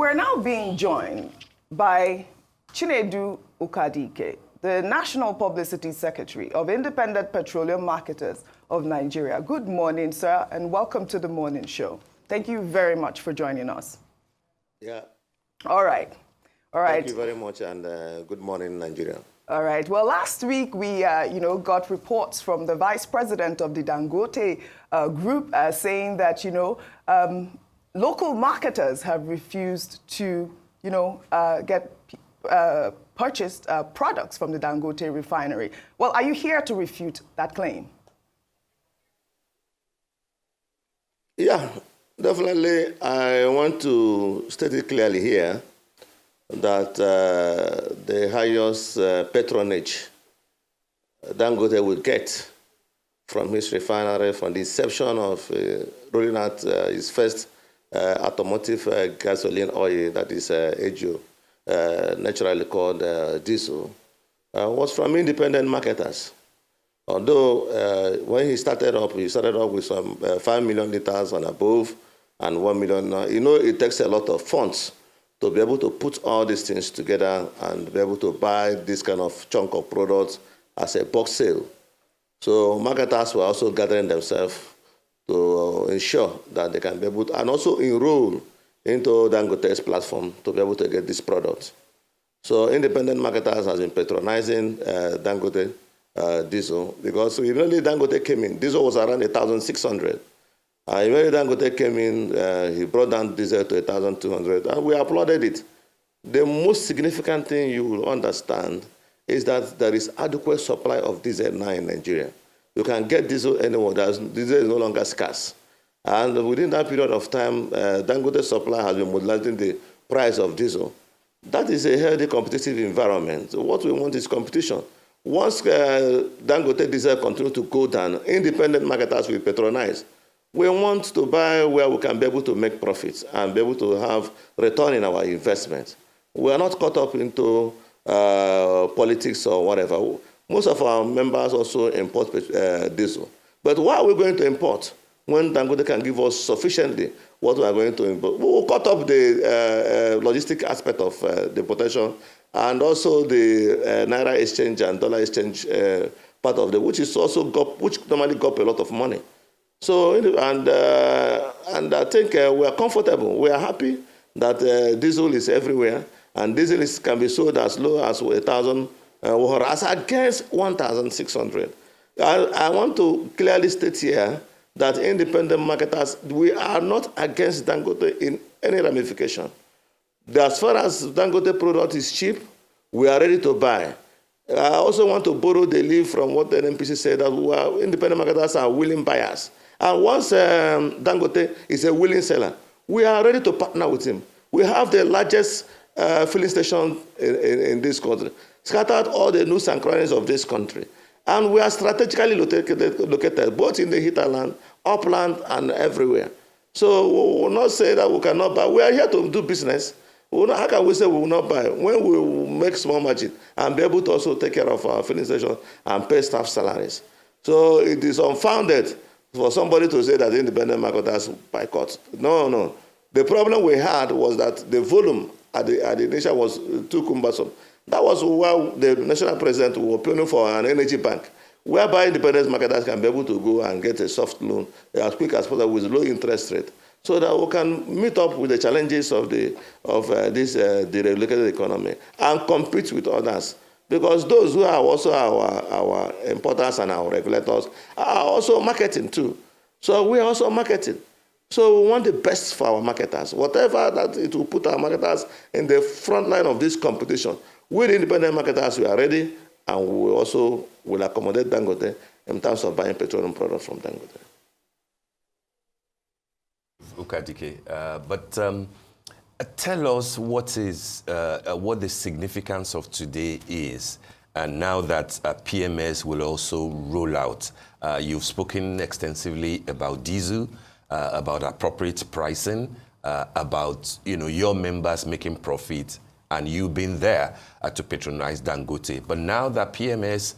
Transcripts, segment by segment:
we're now being joined by Chinedu Ukadike, the National Publicity Secretary of Independent Petroleum Marketers of Nigeria. Good morning, sir, and welcome to the morning show. Thank you very much for joining us. Yeah. All right. Thank you very much, and good morning, Nigeria. All right. Well, last week we, got reports from the Vice President of the Dangote group saying that, local marketers have refused to, get purchased products from the Dangote refinery. Well, are you here to refute that claim? Yeah, definitely. I want to state it clearly here that the highest patronage Dangote will get from his refinery from the inception of rolling out his first automotive gasoline oil, that is AGO, naturally called diesel, was from independent marketers. Although when he started up with some 5 million liters and above and 1 million. It takes a lot of funds to be able to put all these things together and be able to buy this kind of chunk of products as a bulk sale. So marketers were also gathering themselves to ensure that they can be able to, and also enroll into Dangote's platform to be able to get this product. So independent marketers has been patronizing Dangote diesel, because immediately Dangote came in, diesel was around 1,600. Immediately Dangote came in, he brought down diesel to 1,200, and we applauded it. The most significant thing you will understand is that there is adequate supply of diesel now in Nigeria. You can get diesel anywhere. Diesel is no longer scarce. And within that period of time, Dangote supply has been modulating the price of diesel. That is a healthy competitive environment. What we want is competition. Once Dangote diesel continues to go down, independent marketers will patronize. We want to buy where we can be able to make profits and be able to have return in our investment. We are not caught up into politics or whatever. Most of our members also import diesel. But why are we going to import when Dangote can give us sufficiently what we are going to import? We will cut up the logistic aspect of the potential, and also the Naira exchange and dollar exchange part of which is also which normally got a lot of money. So, and I think we are comfortable. We are happy that diesel is everywhere, and diesel can be sold as low as 1,000, as against 1,600. I want to clearly state here that independent marketers, we are not against Dangote in any ramification. As far as Dangote product is cheap, we are ready to buy. I also want to borrow the lead from what the NNPC said, that independent marketers are willing buyers. And once Dangote is a willing seller, we are ready to partner with him. We have the largest filling station in this country, scattered all the nooks and crannies of this country. And we are strategically located both in the hinterland, upland, and everywhere. So we will not say that we cannot buy. We are here to do business. How can we say we will not buy when we will make small margin and be able to also take care of our filling station and pay staff salaries? So it is unfounded for somebody to say that the independent marketers boycott. No. The problem we had was that the volume at the initial was too cumbersome. That was why the national president was appealing for an energy bank, whereby independent marketers can be able to go and get a soft loan as quick as possible with low interest rate, so that we can meet up with the challenges of this deregulated economy and compete with others. Because those who are also our importers and our regulators are also marketing too. So we are also marketing. So we want the best for our marketers. Whatever that it will put our marketers in the front line of this competition. With independent marketers, we are ready, and we also will accommodate Dangote in terms of buying petroleum products from Dangote. Ukadike, but tell us what the significance of today is, and now that PMS will also roll out. You've spoken extensively about diesel, about appropriate pricing, about your members making profit, and you being there to patronize Dangote. But now that PMS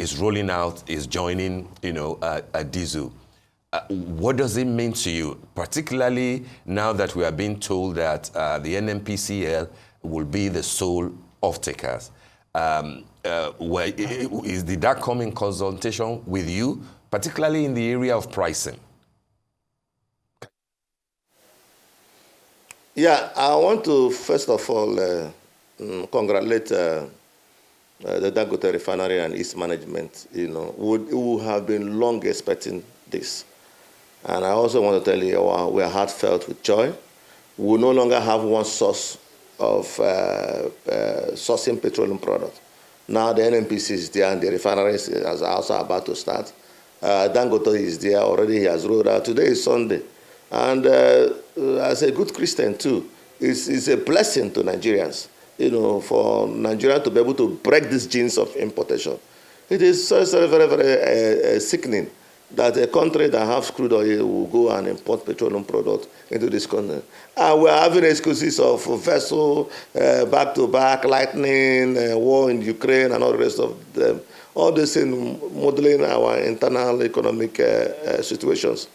is rolling out, is joining, a diesel. what does it mean to you, particularly now that we are being told that the NNPCL will be the sole off-takers? Did that come in consultation with you, particularly in the area of pricing? Yeah, I want to first of all congratulate the Dangote Refinery and its management. You know, who have been long expecting this. And I also want to tell you we are heartfelt with joy. We will no longer have one source of sourcing petroleum products. Now the NNPC is there and the refinery is also about to start. Dangote is there already. He has rolled out. Today is Sunday. And as a good Christian too, it's a blessing to Nigerians, you know, for Nigerians to be able to break these genes of importation. It is so very, very sickening that a country that has crude oil will go and import petroleum products into this country. And we're having excuses of vessel, back-to-back, lightning, war in Ukraine, and all the rest of them. All this in modeling our internal economic situations.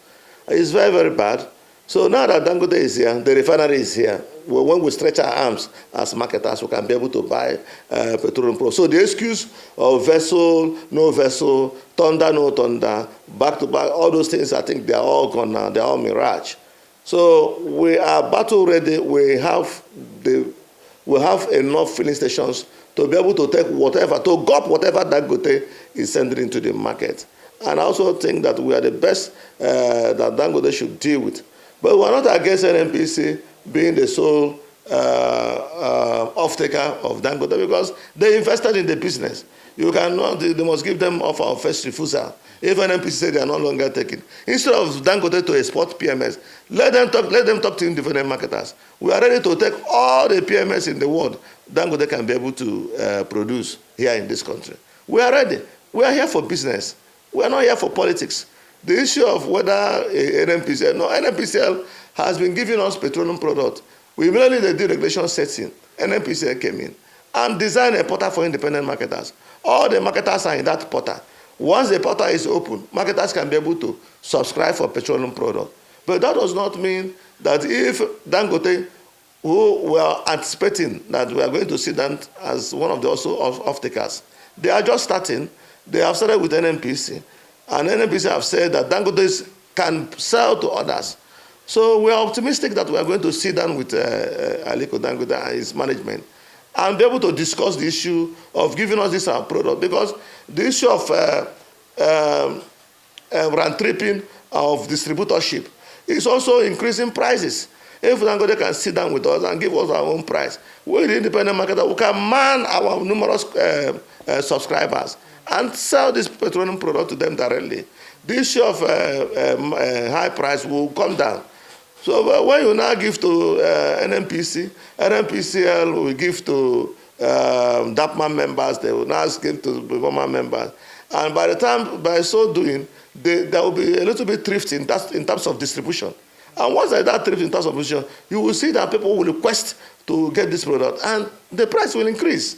It's very, very bad. So now that Dangote is here, the refinery is here, when we stretch our arms as marketers, we can be able to buy petroleum products. So the excuse of vessel, no vessel, thunder, no thunder, back-to-back, all those things, I think they're all gone now. They're all mirage. So we are battle ready. We have enough filling stations to be able to take whatever, to gulp whatever Dangote is sending into the market. And I also think that we are the best that Dangote should deal with. But we are not against NNPC being the sole off-taker of Dangote because they invested in the business. You cannot, they must give them offer of first refusal. If NNPC say they are no longer taking, instead of Dangote to export PMS, let them talk to independent marketers. We are ready to take all the PMS in the world Dangote can be able to produce here in this country. We are ready. We are here for business. We are not here for politics. The issue of whether NNPCL, no, NNPCL has been giving us petroleum products. We immediately the deregulation sets in. NNPCL came in and designed a portal for independent marketers. All the marketers are in that portal. Once the portal is open, marketers can be able to subscribe for petroleum products. But that does not mean that if Dangote, who we are anticipating that we are going to see them as one of the also off-takers, they are just starting. They have started with NNPC. And NNPC have said that Dangote can sell to others. So we are optimistic that we are going to sit down with Aliko Dangote and his management and be able to discuss the issue of giving us this our product. Because the issue of round-tripping of distributorship is also increasing prices. If Dangote can sit down with us and give us our own price, we, the independent marketer, we can man our numerous subscribers and sell this petroleum product to them directly. The issue of high price will come down. So when you now give to NNPC, NNPCL will give to IPMAN members, they will now give to government members. And by so doing, there will be a little bit thrift in terms of distribution. And once there is that thrift in terms of distribution, you will see that people will request to get this product, and the price will increase.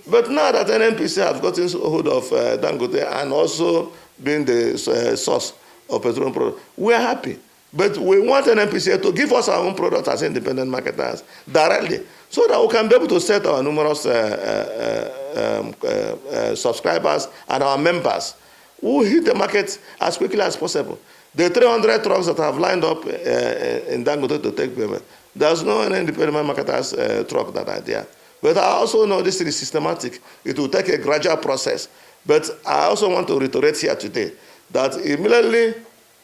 But now that NNPC have gotten hold of Dangote and also being the source of petroleum products, we are happy. But we want NNPC to give us our own products as independent marketers directly, so that we can be able to set our numerous subscribers and our members who hit the market as quickly as possible. The 300 trucks that have lined up in Dangote to take payment, there's no independent marketers truck that are there. But I also know this is systematic. It will take a gradual process. But I also want to reiterate here today that immediately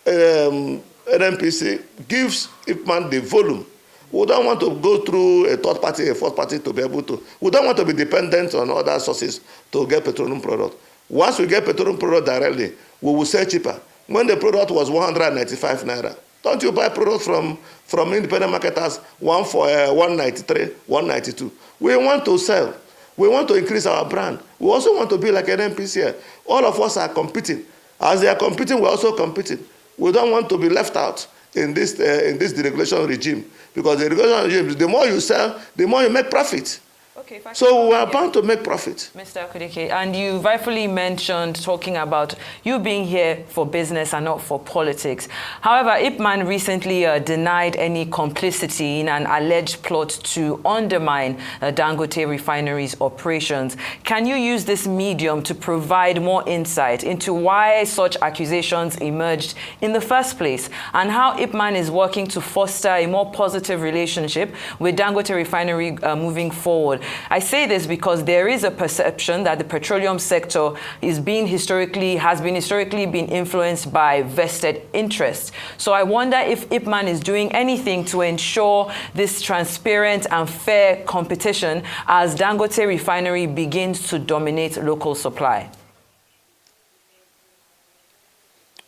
NNPC gives IPMAN the volume. We don't want to go through a third party, a fourth party to be able to. We don't want to be dependent on other sources to get petroleum product. Once we get petroleum product directly, we will sell cheaper. When the product was 195 naira, don't you buy product from independent marketers, one for 193, 192? We want to sell. We want to increase our brand. We also want to be like an NNPC. All of us are competing. As they are competing, we're also competing. We don't want to be left out in this deregulation regime, because the deregulation regime, the more you sell, the more you make profit. Okay. Okay, so we are bound to make profit. Mr. Ukadike, and you rightfully mentioned talking about you being here for business and not for politics. However, IPMAN recently denied any complicity in an alleged plot to undermine Dangote Refinery's operations. Can you use this medium to provide more insight into why such accusations emerged in the first place and how IPMAN is working to foster a more positive relationship with Dangote Refinery moving forward? I say this because there is a perception that the petroleum sector has been historically influenced by vested interests. So I wonder if IPMAN is doing anything to ensure this transparent and fair competition as Dangote Refinery begins to dominate local supply.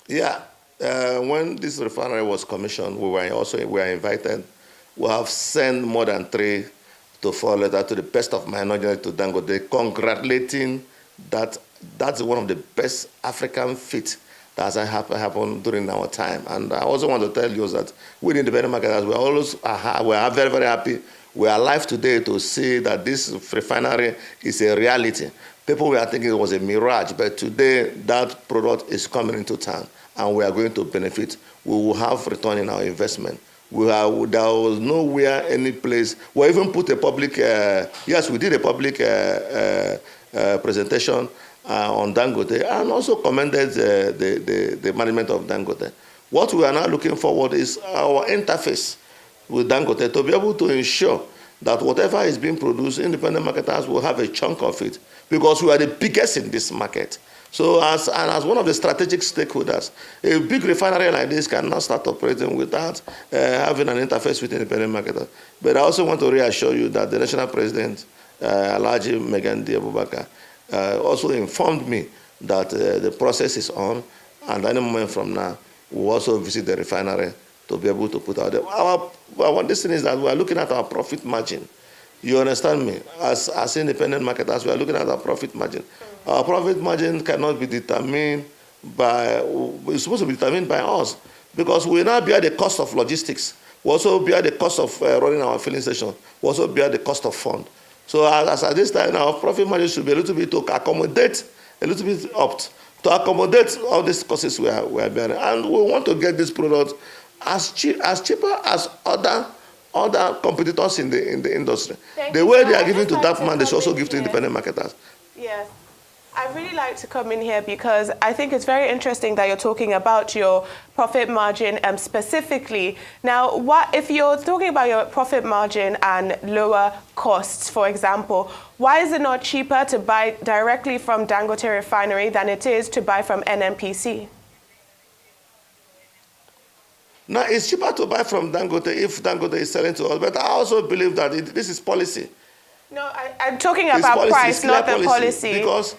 Yeah, when this refinery was commissioned, we were invited. We have sent more than 3 to 4 letters to the best of my knowledge to Dangote, congratulating that that's one of the best African feats that has happened during our time. And I also want to tell you that we independent marketers, we are very, very happy. We are alive today to see that this refinery is a reality. People were thinking it was a mirage, but today that product is coming into town, and we are going to benefit. We will have return in our investment. There was nowhere, any place. We even put a public, yes, we did a public presentation on Dangote and also commended the management of Dangote. What we are now looking forward is our interface with Dangote to be able to ensure that whatever is being produced, independent marketers will have a chunk of it because we are the biggest in this market. So as one of the strategic stakeholders, a big refinery like this cannot start operating without having an interface with independent marketers. But I also want to reassure you that the national president, Alhaji Megandi Abubakar, also informed me that the process is on, and any moment from now, we'll also visit the refinery to be able to put out there. Our this thing is that we are looking at our profit margin. You understand me? As independent marketers, we are looking at our profit margin. Our profit margin cannot be determined by, it's supposed to be determined by us because we now bear the cost of logistics. We also bear the cost of running our filling station. We also bear the cost of fund. So as at this time, our profit margin should be a little bit to accommodate, a little bit up to accommodate all these costs we are bearing. And we want to get this product as cheaper as other competitors in the industry. The way they are giving to DAPMAN, they should also give to independent marketers. Yes. I'd really like to come in here because I think it's very interesting that you're talking about your profit margin specifically. Now, if you're talking about your profit margin and lower costs, for example, why is it not cheaper to buy directly from Dangote Refinery than it is to buy from NNPC? Now, it's cheaper to buy from Dangote if Dangote is selling to us, but I also believe that this is policy. No, I'm talking about price, not the policy. Because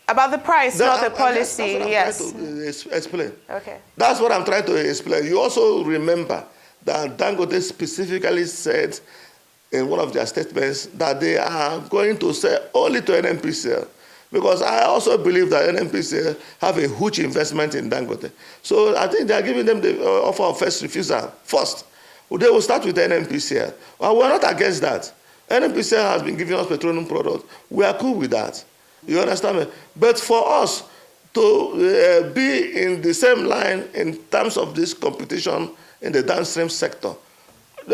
about the price, not the policy. That's what I'm trying to explain. Okay. That's what I'm trying to explain. You also remember that Dangote specifically said in one of their statements that they are going to sell only to NNPC. Because I also believe that NNPC have a huge investment in Dangote. So I think they are giving them the offer of first refusal first. They will start with NNPC. Well, we're not against that. NNPC has been giving us petroleum products. We are cool with that. You understand me? But for us to be in the same line in terms of this competition in the downstream sector,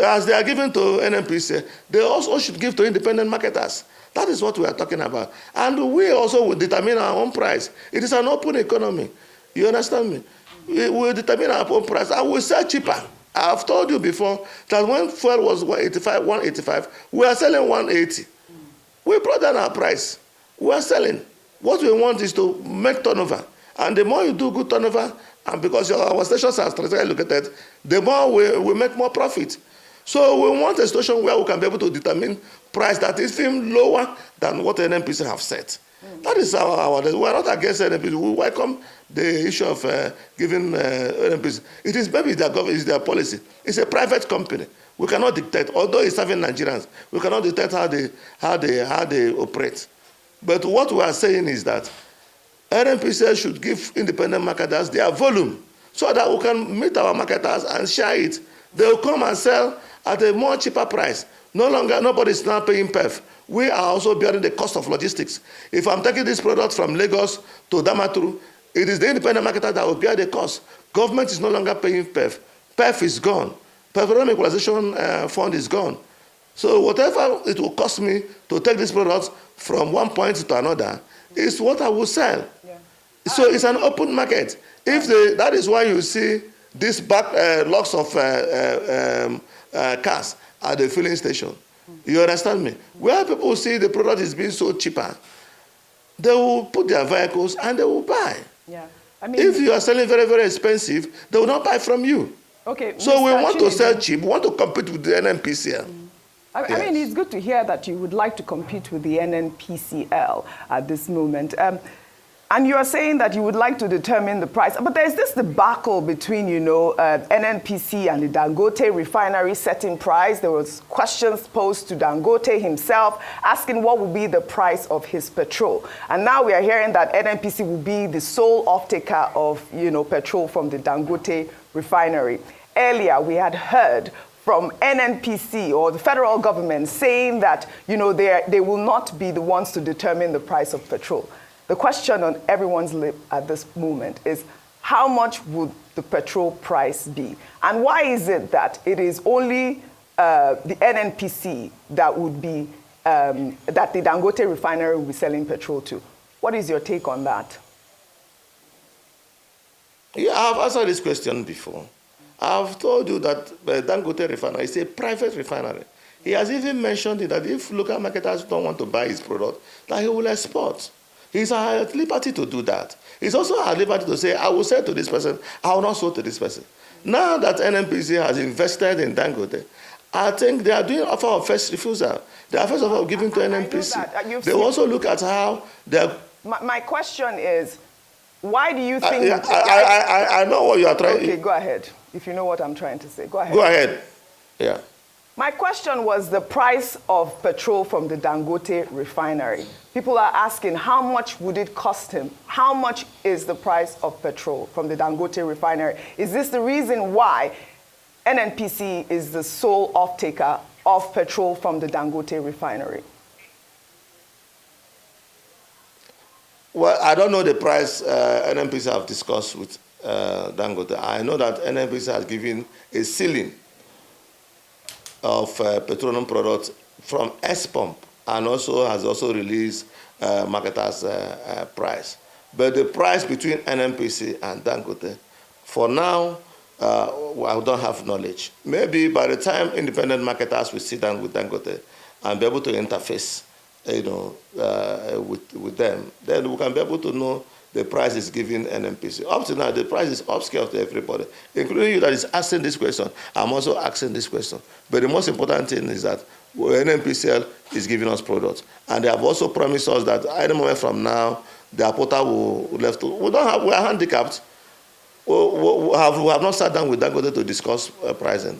as they are giving to NNPC, they also should give to independent marketers. That is what we are talking about. And we also will determine our own price. It is an open economy. You understand me? We will determine our own price. I will sell cheaper. I have told you before that when fuel was 185, we are selling 180. We brought down our price. We are selling. What we want is to make turnover. And the more you do good turnover, and because our stations are strategically located, the more we make more profit. So we want a situation where we can be able to determine price that is even lower than what NNPC have set. That is our we are not against NNPC. We welcome the issue of giving NNPC. It is maybe their government, it's their policy. It's a private company. We cannot dictate, although it's serving Nigerians, we cannot dictate how they operate. But what we are saying is that NNPC should give independent marketers their volume so that we can meet our marketers and share it. They will come and sell at a more cheaper price. No longer, nobody is now paying PEF. We are also bearing the cost of logistics. If I'm taking this product from Lagos to Damaturu, it is the independent marketer that will bear the cost. Government is no longer paying PEF. PEF is gone. Petroleum Equalization Fund is gone. So whatever it will cost me to take this product from one point to another is what I will sell. Yeah. So it's an open market. That is why you see these lots of cars at the filling station. You understand me? Where people see the product is being so cheaper, they will put their vehicles and they will buy. Yeah. I mean, if you are selling very, very expensive, they will not buy from you. Okay. So we want to sell cheap. We want to compete with the NNPCL. I mean, it's good to hear that you would like to compete with the NNPCL at this moment. And you are saying that you would like to determine the price. But there's this debacle between, NNPC and the Dangote refinery setting price. There was questions posed to Dangote himself, asking what would be the price of his petrol. And now we are hearing that NNPC will be the sole off-taker of, petrol from the Dangote refinery. Earlier, we had heard from NNPC or the federal government saying that, they will not be the ones to determine the price of petrol. The question on everyone's lip at this moment is, how much would the petrol price be? And why is it that it is only the NNPC that would be, that the Dangote refinery will be selling petrol to? What is your take on that? Yeah, I've answered this question before. I've told you that Dangote refinery is a private refinery. He has even mentioned that if local marketers don't want to buy his product, that he will export. He's at liberty to do that. He's also at liberty to say, I will sell to this person, I will not sell to this person. Now that NNPC has invested in Dangote, I think they are doing offer of first refusal. The first offer of giving to NNPC. They also look at how they're... My question is, why do you think... I know what you are trying... Okay, go ahead. If you know what I'm trying to say, go ahead. Go ahead. Yeah. My question was the price of petrol from the Dangote refinery. People are asking, how much would it cost him? How much is the price of petrol from the Dangote refinery? Is this the reason why NNPC is the sole off-taker of petrol from the Dangote refinery? Well, I don't know the price NNPC have discussed with Dangote. I know that NNPC has given a ceiling of petroleum products from S-Pump and also has also released marketers' price. But the price between NNPC and Dangote, for now, I don't have knowledge. Maybe by the time independent marketers will sit down with Dangote and be able to interface, with them, then we can be able to know the price is given NNPC. Up to now, the price is upscale to everybody, including you that is asking this question. I'm also asking this question. But the most important thing is that NNPCL is giving us products. And they have also promised us that any moment from now, their portal will left. We are handicapped. We have not sat down with Dangote to discuss pricing.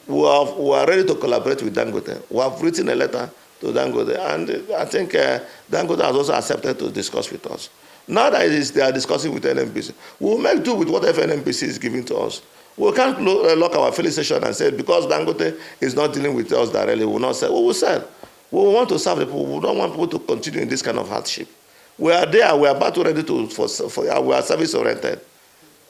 We are ready to collaborate with Dangote. We have written a letter to Dangote, and I think Dangote has also accepted to discuss with us. Now that they are discussing with NNPC, we will make do with whatever NNPC is giving to us. We can't lock our filling station and say, because Dangote is not dealing with us directly, we will not sell. We will sell. We want to serve the people. We don't want people to continue in this kind of hardship. We are there. We are about to ready to, we are service oriented.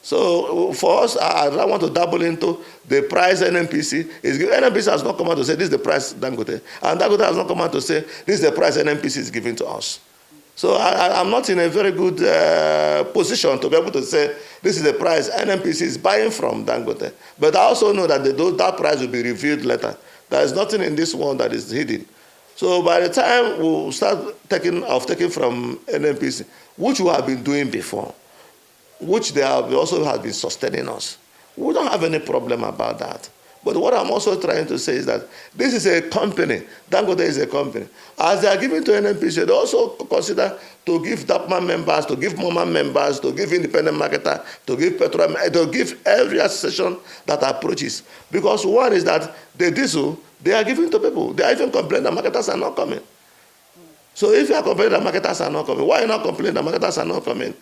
So for us, I don't want to dabble into the price NNPC is giving. NNPC has not come out to say this is the price Dangote. And Dangote has not come out to say this is the price NNPC is giving to us. So I'm not in a very good position to be able to say this is the price NNPC is buying from Dangote. But I also know that that price will be revealed later. There is nothing in this one that is hidden. So by the time we start taking from NNPC, which we have been doing before, which they also have been sustaining us, we don't have any problem about that. But what I'm also trying to say is that this is a company. Dangote is a company. As they are giving to NNPC, they also consider to give DAPMAN members, to give MOMA members, to give independent marketer, to give petrol, to give every association that approaches. Because one is that the diesel, they are giving to people. They are even complaining that marketers are not coming. So if you are complaining that marketers are not coming, why are you not complaining that marketers are not coming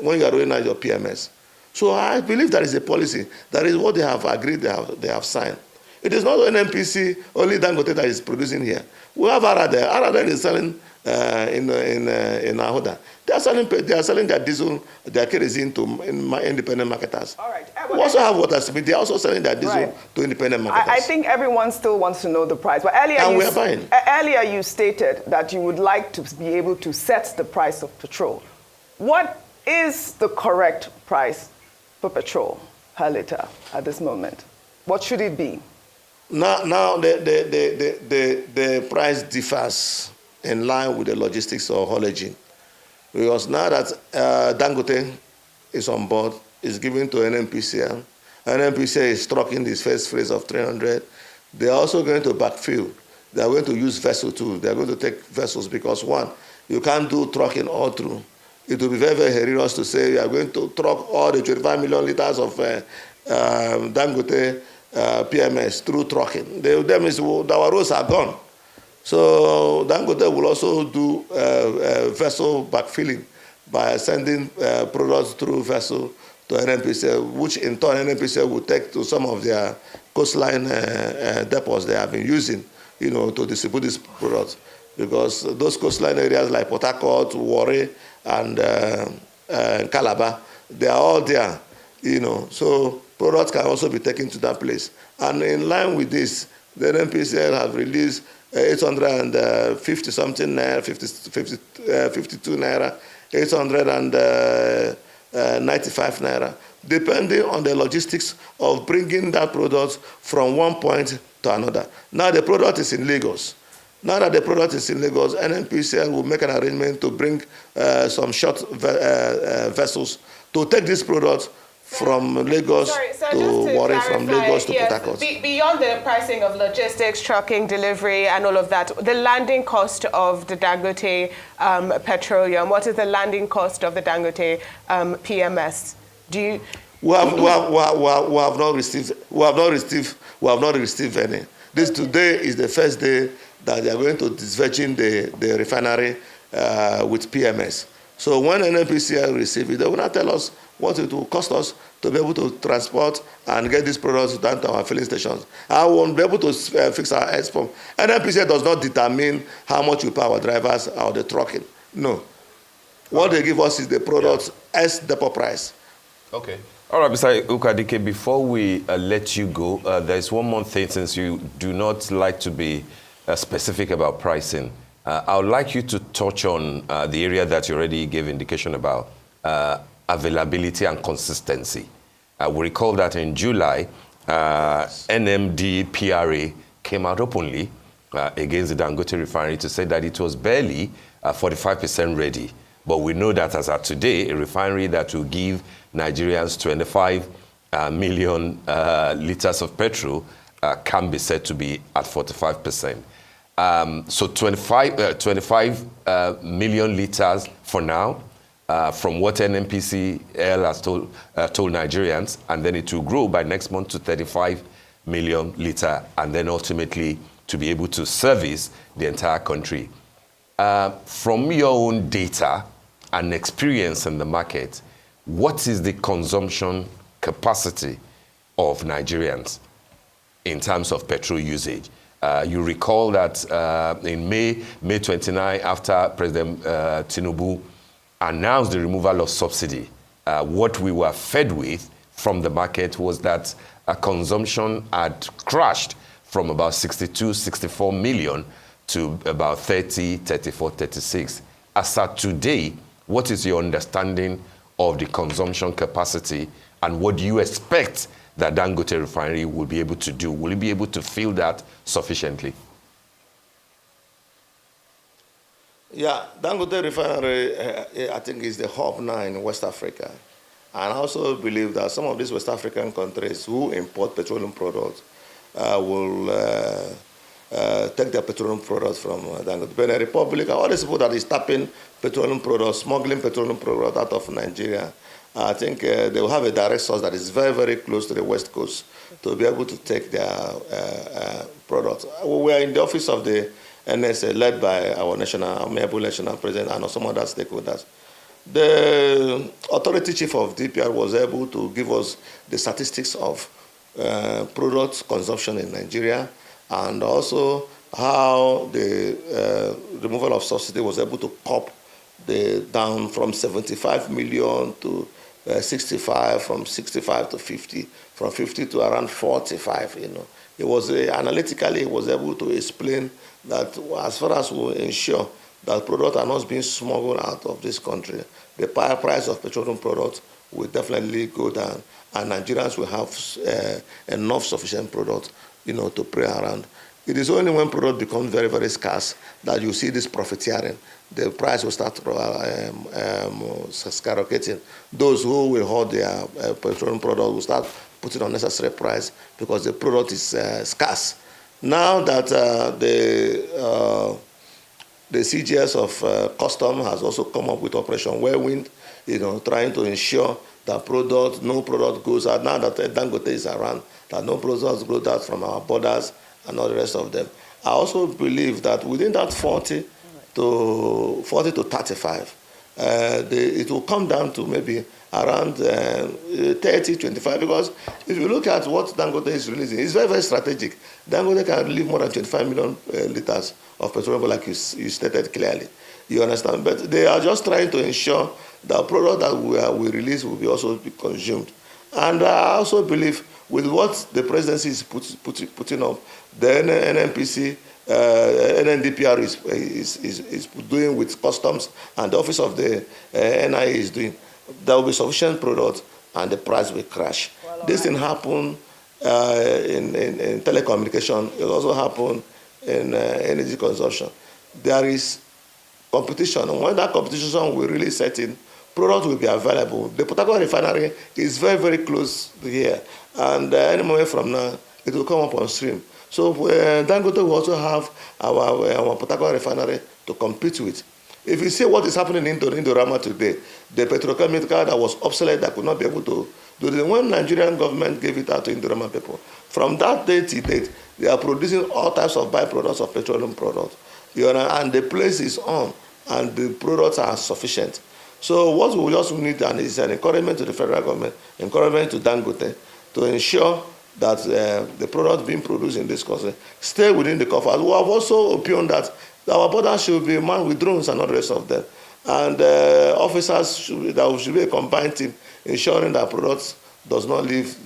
when you are rolling out your PMS? So I believe that is a policy. That is what they have agreed, they have signed. It is not NNPC, only Dangote that is producing here. We have Arade. Arade is selling in Ahoda. They are selling their diesel, their kerosene to independent marketers. All right. We also have Watersmith. They are also selling their diesel to independent marketers. I think everyone still wants to know the price. But earlier you stated that you would like to be able to set the price of petrol. What is the correct price for petrol per liter at this moment? What should it be? Now the price differs in line with the logistics or haulaging. Because now that Dangote is on board, is given to NNPC. NNPC is trucking this first phase of 300. They are also going to backfill. They are going to use vessels too. They are going to take vessels because, one, you can't do trucking all through. It will be very, very hilarious to say you are going to truck all the 25 million liters of Dangote PMS through trucking. That means our roads are gone. So Dangote will also do vessel backfilling by sending products through vessel to NNPC, which in turn NNPC will take to some of their coastline depots they have been using, to distribute these products. Because those coastline areas like Port Harcourt, Warri, and Calabar, they are all there, So products can also be taken to that place. And in line with this, the NNPC have released 850 something naira, 52 naira, 895 naira, depending on the logistics of bringing that product from one point to another. Now the product is in Lagos. Now that the product is in Lagos, NNPC will make an arrangement to bring some short vessels to take this product from Lagos to Warri, from Lagos to Port Harcourt. Beyond the pricing of logistics, trucking, delivery, and all of that, the landing cost of the Dangote petroleum, what is the landing cost of the Dangote PMS? We have not received any. This today is the first day that they are going to disvirgin the refinery with PMS. So when NNPC receive it, they will not tell us what it will cost us to be able to transport and get these products down to our filling stations. I won't be able to fix our export. NNPC does not determine how much we pay our drivers or the trucking. No. What they give us is the product as depot price. Okay. All right, Mr. Ukadike, before we let you go, there's one more thing, since you do not like to be specific about pricing. I would like you to touch on the area that you already gave indication about, availability and consistency. We recall that in July, NMDPRA came out openly against the Dangote Refinery to say that it was barely 45% ready. But we know that as of today, a refinery that will give Nigerians 25 million liters of petrol can be said to be at 45%. So 25 million liters for now, from what NNPC has told Nigerians, and then it will grow by next month to 35 million liters, and then ultimately to be able to service the entire country. From your own data and experience in the market, what is the consumption capacity of Nigerians in terms of petrol usage? You recall that in May 29, after President Chinedu announced the removal of subsidy, what we were fed with from the market was that consumption had crashed from about 62, 64 million to about 30, 34, 36. As of today, what is your understanding of the consumption capacity, and what do you expect that Dangote Refinery will be able to do? Will it be able to fill that sufficiently? Yeah, Dangote Refinery, I think, is the hub now in West Africa. And I also believe that some of these West African countries who import petroleum products will take their petroleum products from Dangote. Benin Republic, all these people that is tapping petroleum products, smuggling petroleum products out of Nigeria, I think they will have a direct source that is very, very close to the West Coast to be able to take their products. We are in the office of the NSA, led by our amiable national president and some other stakeholders. The authority chief of DPR was able to give us the statistics of product consumption in Nigeria, and also how the removal of subsidy was able to curb down from 75 million to 65, from 65 to 50, from 50 to around 45. It was analytically, he was able to explain that as far as we ensure that products are not being smuggled out of this country, the price of petroleum products will definitely go down, and Nigerians will have enough sufficient products, to play around. It is only when product becomes very, very scarce that you see this profiteering. The price will start skyrocketing. Those who will hold their petroleum product will start putting unnecessary price because the product is scarce. Now that the CGS of Custom has also come up with Operation Whirlwind, trying to ensure that no product goes out. Now that Dangote is around, that no products go out from our borders and all the rest of them. I also believe that within that 40 to 35, it will come down to maybe around 30, 25, because if you look at what Dangote is releasing, it's very, very strategic. Dangote can release more than 25 million liters of petroleum, like you stated clearly. You understand? But they are just trying to ensure that product that we release will also be consumed. And I also believe with what the presidency is putting up, the NNPC, NNDPR is doing with customs, and the office of the NIA is doing, there will be sufficient product and the price will crash. Well, this thing happened in telecommunication. It also happened in energy consumption. There is competition, and when that competition will really set in, product will be available. The Port Harcourt Refinery is very, very close here, and any moment from now, it will come up on stream. So Dangote will also have our Port Harcourt Refinery to compete with. If you see what is happening in Indorama today, the petrochemical that was obsolete, that could not be able to do it, when Nigerian government gave it out to Indorama people, from that day to date, they are producing all types of byproducts of petroleum products. And the place is on, and the products are sufficient. So what we also need is an encouragement to the federal government, encouragement to Dangote, to ensure that the products being produced in this country stay within the coffers. We have also opined that our borders should be manned with drones and all the rest of them. And officers should be a combined team, ensuring that products does not leave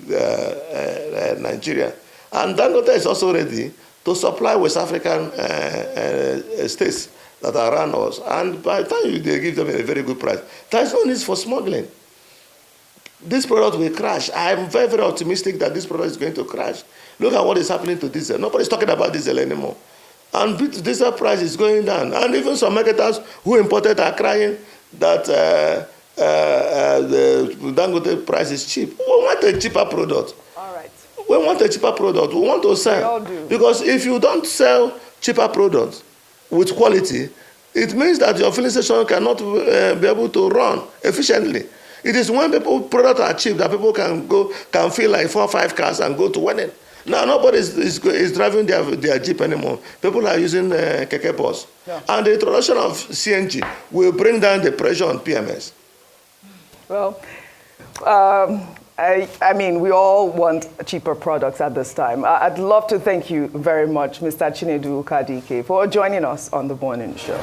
Nigeria. And Dangote is also ready to supply West African states that are around us. And by the time they give them a very good price, there is no need for smuggling. This product will crash. I am very, very optimistic that this product is going to crash. Look at what is happening to diesel. Nobody's talking about diesel anymore. And diesel price is going down. And even some marketers who imported are crying that the Dangote price is cheap. We want a cheaper product. All right. We want a cheaper product. We want to sell. We all do. Because if you don't sell cheaper products with quality, it means that your filling station cannot be able to run efficiently. It is when products are cheap that people can feel like 4 or 5 cars and go to winning. Now nobody is driving their Jeep anymore. People are using keke bus. Yeah. And the introduction of CNG will bring down the pressure on PMS. Well, I mean, we all want cheaper products at this time. I'd love to thank you very much, Mr. Chinedu Ukadike, for joining us on The Morning Show.